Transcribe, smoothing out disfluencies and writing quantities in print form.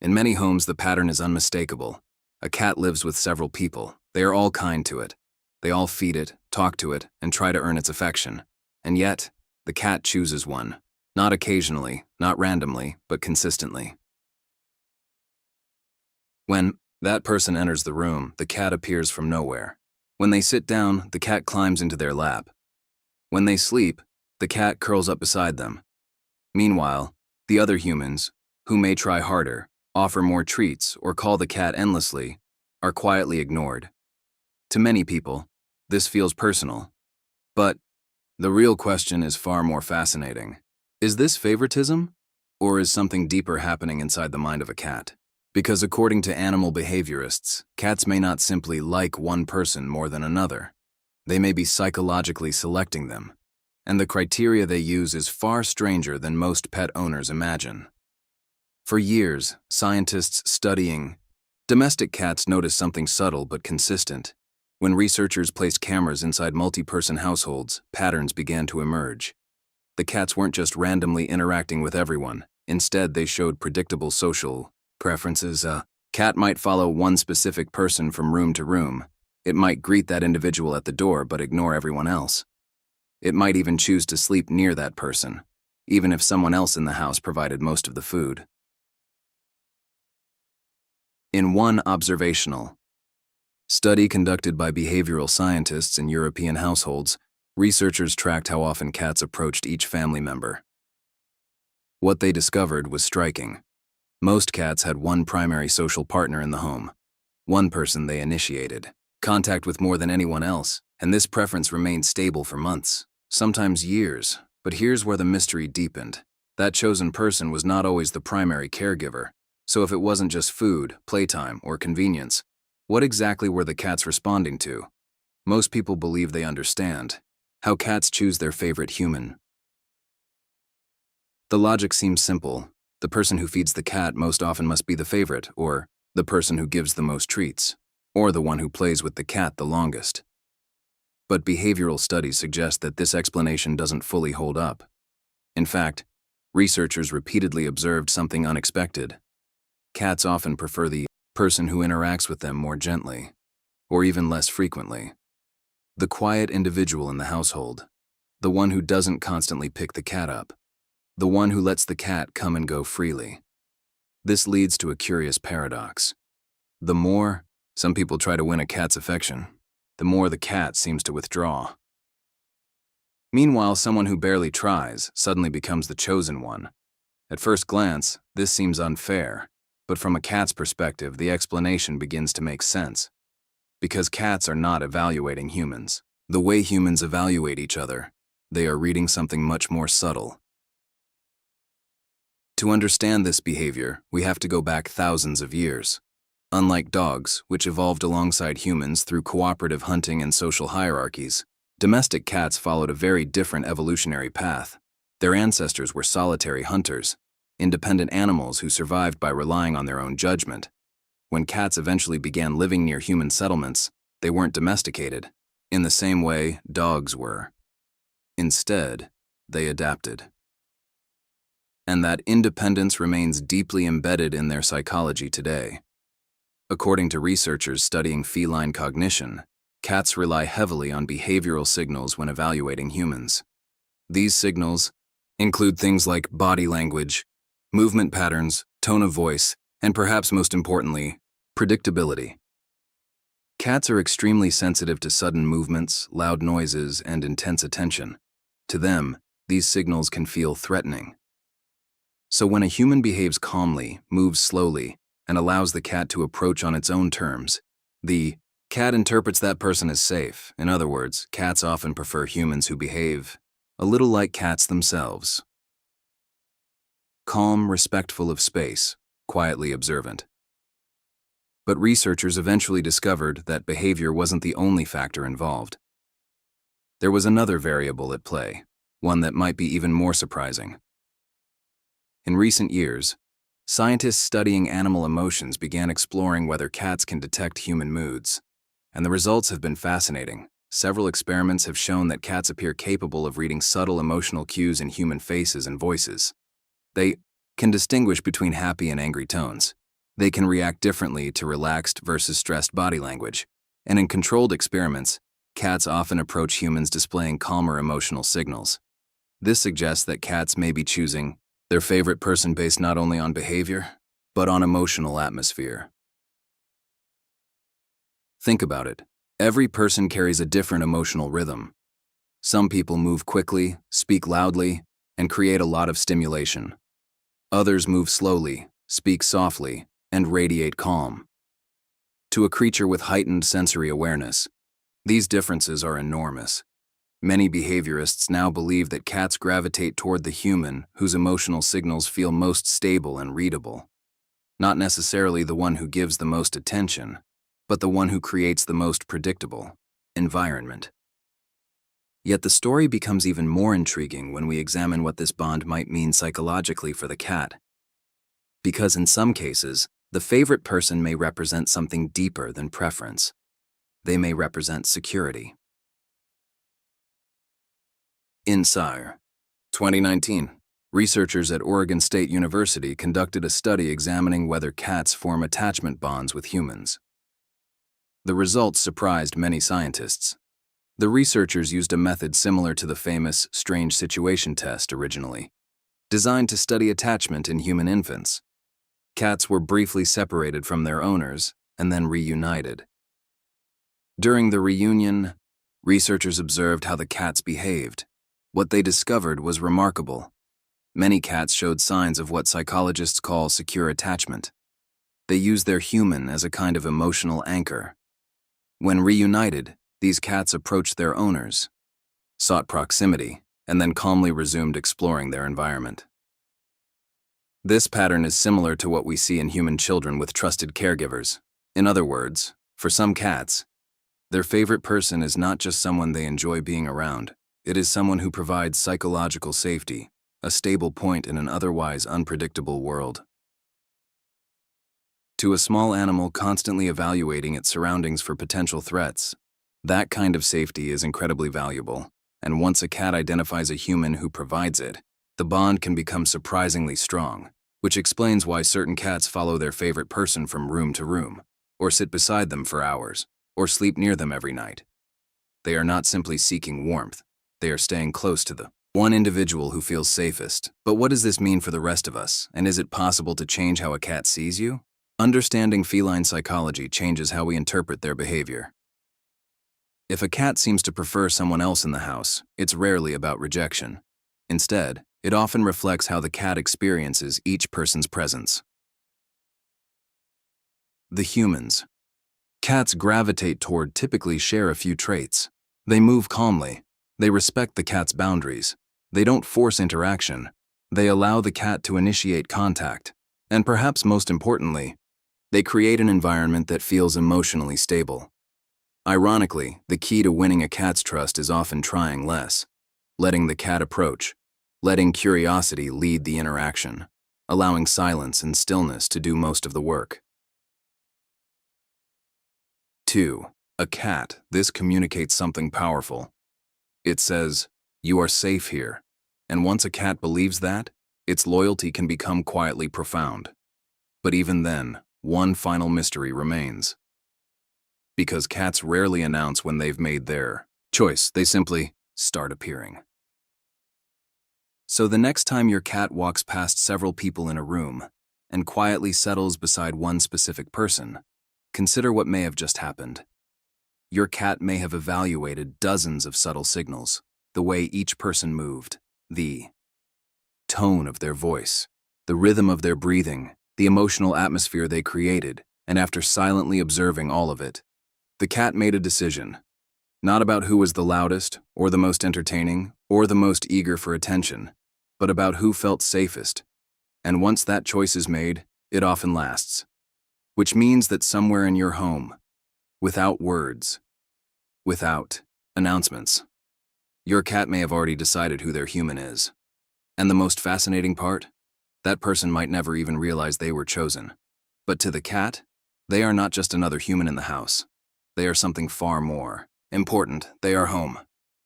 In many homes, the pattern is unmistakable. A cat lives with several people. They are all kind to it. They all feed it, talk to it, and try to earn its affection. And yet, the cat chooses one. Not occasionally, not randomly, but consistently. When that person enters the room, the cat appears from nowhere. When they sit down, the cat climbs into their lap. When they sleep, the cat curls up beside them. Meanwhile, the other humans, who may try harder, offer more treats, or call the cat endlessly, are quietly ignored. To many people, this feels personal. But the real question is far more fascinating. Is this favoritism, or is something deeper happening inside the mind of a cat? Because according to animal behaviorists, cats may not simply like one person more than another. They may be psychologically selecting them, and the criteria they use is far stranger than most pet owners imagine. For years, scientists studying domestic cats noticed something subtle but consistent. When researchers placed cameras inside multi-person households, patterns began to emerge. The cats weren't just randomly interacting with everyone. Instead, they showed predictable social preferences. A cat might follow one specific person from room to room. It might greet that individual at the door but ignore everyone else. It might even choose to sleep near that person, even if someone else in the house provided most of the food. In one observational study conducted by behavioral scientists in European households, researchers tracked how often cats approached each family member. What they discovered was striking. Most cats had one primary social partner in the home, one person they initiated contact with more than anyone else, and this preference remained stable for months, sometimes years. But here's where the mystery deepened. That chosen person was not always the primary caregiver. So if it wasn't just food, playtime, or convenience, what exactly were the cats responding to? Most people believe they understand how cats choose their favorite human. The logic seems simple. The person who feeds the cat most often must be the favorite, or the person who gives the most treats, or the one who plays with the cat the longest. But behavioral studies suggest that this explanation doesn't fully hold up. In fact, researchers repeatedly observed something unexpected. Cats often prefer the person who interacts with them more gently, or even less frequently. The quiet individual in the household, the one who doesn't constantly pick the cat up, the one who lets the cat come and go freely. This leads to a curious paradox. The more some people try to win a cat's affection, the more the cat seems to withdraw. Meanwhile, someone who barely tries suddenly becomes the chosen one. At first glance, this seems unfair. But from a cat's perspective, the explanation begins to make sense. Because cats are not evaluating humans the way humans evaluate each other. They are reading something much more subtle. To understand this behavior, we have to go back thousands of years. Unlike dogs, which evolved alongside humans through cooperative hunting and social hierarchies, domestic cats followed a very different evolutionary path. Their ancestors were solitary hunters, independent animals who survived by relying on their own judgment. When cats eventually began living near human settlements, they weren't domesticated, in the same way dogs were. Instead, they adapted. And that independence remains deeply embedded in their psychology today. According to researchers studying feline cognition, cats rely heavily on behavioral signals when evaluating humans. These signals include things like body language, movement patterns, tone of voice, and perhaps most importantly, predictability. Cats are extremely sensitive to sudden movements, loud noises, and intense attention. To them, these signals can feel threatening. So when a human behaves calmly, moves slowly, and allows the cat to approach on its own terms, the cat interprets that person as safe. In other words, cats often prefer humans who behave a little like cats themselves. Calm, respectful of space, quietly observant. But researchers eventually discovered that behavior wasn't the only factor involved. There was another variable at play, one that might be even more surprising. In recent years, scientists studying animal emotions began exploring whether cats can detect human moods, and the results have been fascinating. Several experiments have shown that cats appear capable of reading subtle emotional cues in human faces and voices. They can distinguish between happy and angry tones, They can react differently to relaxed versus stressed body language, and in controlled experiments, cats often approach humans displaying calmer emotional signals. This suggests that cats may be choosing their favorite person based not only on behavior, but on emotional atmosphere. Think about it. Every person carries a different emotional rhythm. Some people move quickly, speak loudly, and create a lot of stimulation. Others move slowly, speak softly, and radiate calm. To a creature with heightened sensory awareness, these differences are enormous. Many behaviorists now believe that cats gravitate toward the human whose emotional signals feel most stable and readable. Not necessarily the one who gives the most attention, but the one who creates the most predictable environment. Yet the story becomes even more intriguing when we examine what this bond might mean psychologically for the cat. Because in some cases, the favorite person may represent something deeper than preference. They may represent security. In Sire, 2019, researchers at Oregon State University conducted a study examining whether cats form attachment bonds with humans. The results surprised many scientists. The researchers used a method similar to the famous strange situation test originally, designed to study attachment in human infants. Cats were briefly separated from their owners and then reunited. During the reunion, researchers observed how the cats behaved. What they discovered was remarkable. Many cats showed signs of what psychologists call secure attachment. They used their human as a kind of emotional anchor. When reunited, these cats approached their owners, sought proximity, and then calmly resumed exploring their environment. This pattern is similar to what we see in human children with trusted caregivers. In other words, for some cats, their favorite person is not just someone they enjoy being around. It is someone who provides psychological safety, a stable point in an otherwise unpredictable world. To a small animal constantly evaluating its surroundings for potential threats, that kind of safety is incredibly valuable, and once a cat identifies a human who provides it, the bond can become surprisingly strong, which explains why certain cats follow their favorite person from room to room, or sit beside them for hours, or sleep near them every night. They are not simply seeking warmth, they are staying close to the one individual who feels safest. But what does this mean for the rest of us, and is it possible to change how a cat sees you? Understanding feline psychology changes how we interpret their behavior. If a cat seems to prefer someone else in the house, it's rarely about rejection. Instead, it often reflects how the cat experiences each person's presence. The humans. Cats gravitate toward typically share a few traits. They move calmly. They respect the cat's boundaries. They don't force interaction. They allow the cat to initiate contact. And perhaps most importantly, they create an environment that feels emotionally stable. Ironically, the key to winning a cat's trust is often trying less, letting the cat approach, letting curiosity lead the interaction, allowing silence and stillness to do most of the work. 2. A cat. This communicates something powerful. It says, "You are safe here." And once a cat believes that, its loyalty can become quietly profound. But even then, one final mystery remains. Because cats rarely announce when they've made their choice, they simply start appearing. So the next time your cat walks past several people in a room and quietly settles beside one specific person, consider what may have just happened. Your cat may have evaluated dozens of subtle signals, the way each person moved, the tone of their voice, the rhythm of their breathing, the emotional atmosphere they created, and after silently observing all of it, the cat made a decision, not about who was the loudest, or the most entertaining, or the most eager for attention, but about who felt safest. And once that choice is made, it often lasts. Which means that somewhere in your home, without words, without announcements, your cat may have already decided who their human is. And the most fascinating part? That person might never even realize they were chosen. But to the cat, they are not just another human in the house. They are something far more important. They are home.